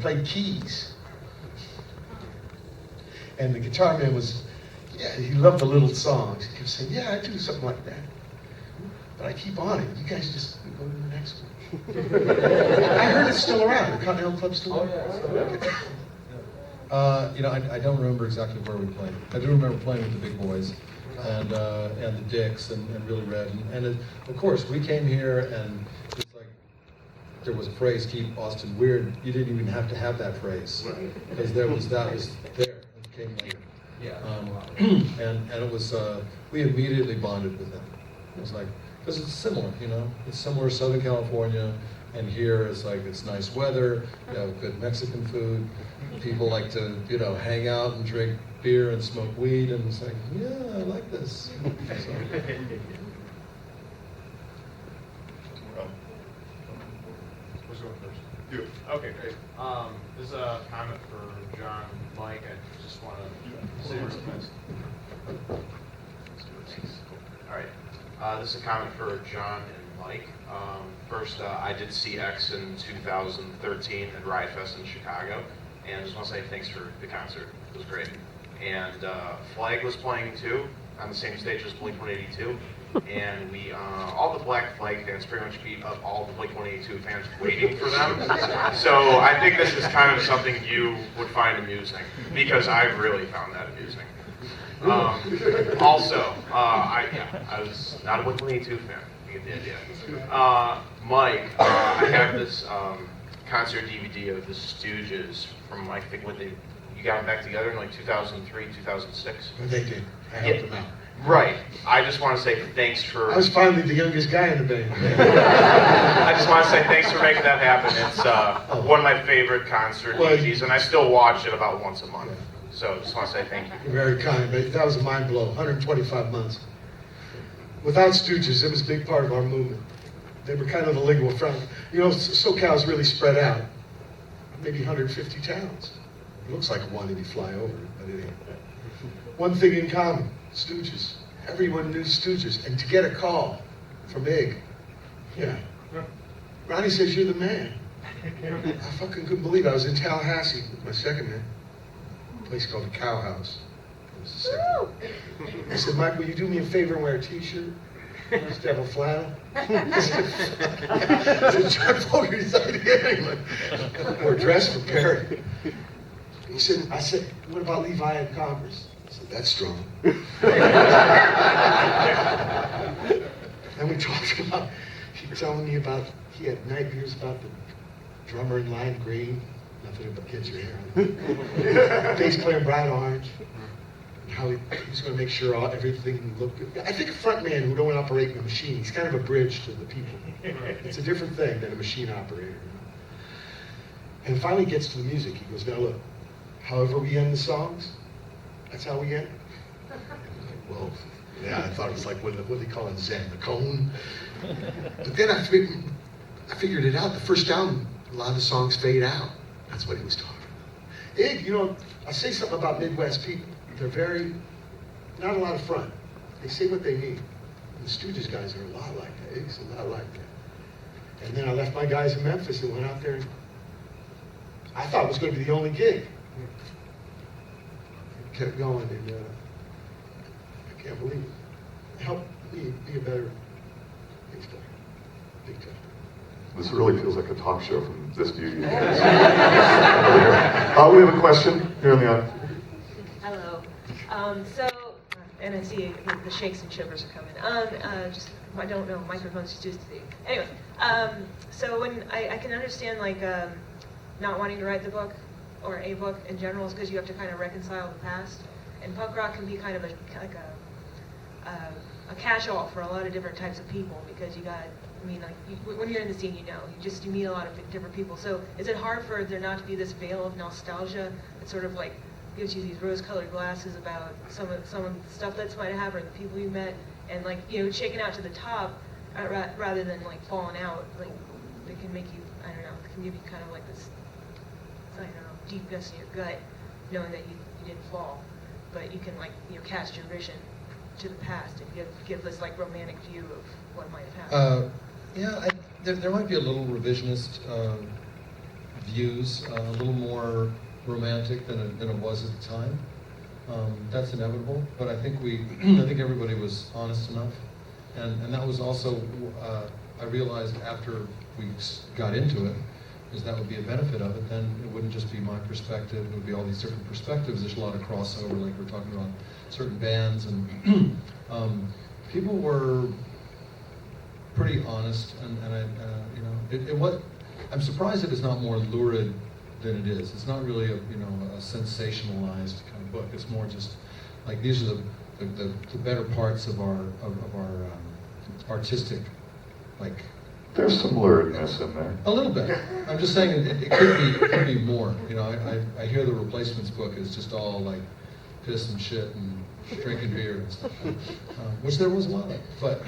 played keys. And the guitar man he loved the little songs. He kept saying, yeah, I do something like that. But I keep on it. You guys just go to the next one. I heard it's still around. The Continental Club's still around. I don't remember exactly where we played. I do remember playing with the big boys and the Dicks and Really Red. Of course, we came here and it's like there was a phrase, keep Austin weird. You didn't even have to have that phrase because that was there. It came later. And it was, we immediately bonded with them. It was like, because it's similar, it's similar to Southern California, and here it's like, it's nice weather, you have good Mexican food, people like to, hang out and drink beer and smoke weed, and it's like, yeah, I like this. Who's going first? You. Okay, great. This is a comment for John and Mike. I just want to say real fast. All right. This is a comment for John and Mike. First, I did see X in 2013 at Riot Fest in Chicago, and I just want to say thanks for the concert. It was great. And Flag was playing too on the same stage as Blink-182, and we, all the Black Flag fans pretty much beat up all the Blink-182 fans waiting for them. So I think this is kind of something you would find amusing, because I really found that amusing. Also, I was not a Blink-182 fan. You get the idea. Mike, I have this concert DVD of the Stooges from, I think, you got them back together in like 2003, 2006. They did. I helped them out. Right. I just want to say thanks for... I was finally the youngest guy in the band. I just want to say thanks for making that happen. It's one of my favorite concert DVDs, and I still watch it about once a month. So just want to say thank you. You're very kind, but that was a mind blow. 125 months. Without Stooges, it was a big part of our movement. They were kind of the lingua franca. SoCal's really spread out. Maybe 150 towns. It looks like one if you fly over it, but it ain't. One thing in common, Stooges. Everyone knew Stooges. And to get a call from Ig, Ronnie says, you're the man. I fucking couldn't believe it. I was in Tallahassee with my second man. A place called the Cow House. It was the second. I said, Mike, will you do me a favor and wear a t-shirt? Just have a flannel. I said, John Fogerty's idea anyway. Or dress for Perry. I said, what about Levi and Converse? I said, that's strong. And we talked about, he was telling me about, he had nightmares about the drummer in Lime Green. Nothing but get your hair on. Bass player in Bright Orange. And how he was going to make sure everything looked good. I think a front man who don't operate a machine, he's kind of a bridge to the people. It's a different thing than a machine operator. And finally gets to the music. He goes, now look, however we end the songs, that's how we end. And I'm like, well, yeah, I thought it was like, what do they call it, Zen, the cone? But then I figured it out. The first album, a lot of the songs fade out. That's what he was talking about. Ig, I say something about Midwest people. They're not a lot of front. They say what they mean. And the Stooges guys are a lot like that. Ig's a lot like that. And then I left my guys in Memphis and went out there and I thought it was going to be the only gig. Kept going, and I can't believe it. It helped me be a better bass player. Big time. This really feels like a talk show from this view. We have a question here in the audience. Hello. And I see the shakes and shivers are coming. I don't know, microphones just used to be. Anyway, so when I can understand not wanting to write the book or a book in general is because you have to kind of reconcile the past, and punk rock can be kind of a catch-all for a lot of different types of people because when you're in the scene, you meet a lot of different people. So is it hard for there not to be this veil of nostalgia that sort of gives you these rose-colored glasses about some of the stuff that's might have happened, or the people you met, and shaking out to the top rather than falling out? They can make you, I don't know, can give you kind of this, I don't know, deepness in your gut, knowing that you didn't fall, but you can cast your vision to the past and give this romantic view of what might have happened. There might be a little revisionist views, a little more romantic than it was at the time. That's inevitable, but I think I think everybody was honest enough, and that was also I realized after we got into it, is that would be a benefit of it. Then it wouldn't just be my perspective; it would be all these different perspectives. There's a lot of crossover, like we're talking about certain bands, and people were pretty honest, and I, you know, it was. I'm surprised that it's not more lurid than it is. It's not really a sensationalized kind of book. It's more just like these are the better parts of our artistic, like. There's some luridness in there. A little bit. I'm just saying it could be more. You know, I hear the Replacements book is just all like piss and shit and drinking beer and stuff, which there was a lot of. But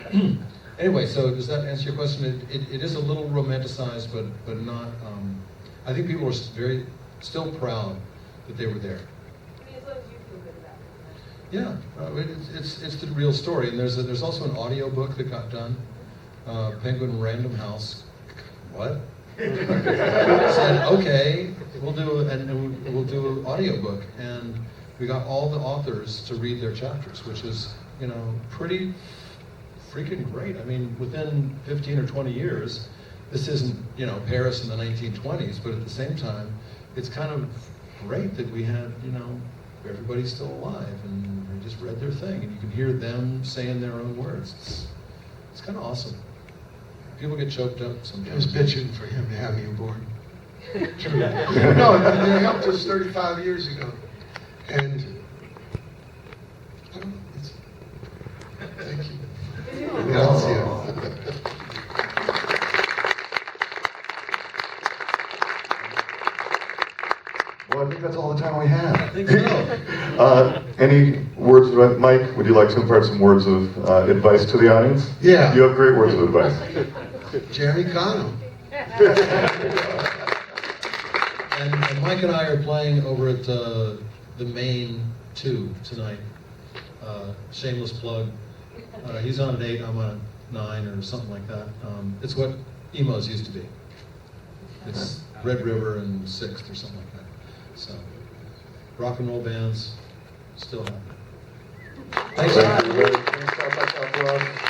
anyway, so does that answer your question? It is a little romanticized, but not. I think people are still proud that they were there. I mean, as long as you feel good about it. Yeah, it's the real story, and there's also an audio book that got done. Penguin Random House. What? Said okay, we'll do an audio book, and we got all the authors to read their chapters, which is pretty freaking great. I mean, within 15 or 20 years, this isn't Paris in the 1920s, but at the same time, it's kind of great that we had everybody's still alive and they just read their thing, and you can hear them saying their own words. It's kind of awesome. People get choked up sometimes. I was bitching for him to have me aboard. True. No, they helped us 35 years ago. And I don't know, thank you. Grazie. Well, I think that's all the time we have. I think so. Any words of Mike? Would you like to impart some words of advice to the audience? Yeah. You have great words of advice. Jeremy Cano. And Mike and I are playing over at the Main 2 tonight. Shameless plug. He's on an 8, I'm on a 9 or something like that. It's what emos used to be. It's Red River and 6th or something like that. So, rock and roll bands still happening. Thanks. Thank you. Thanks, South by Southwest.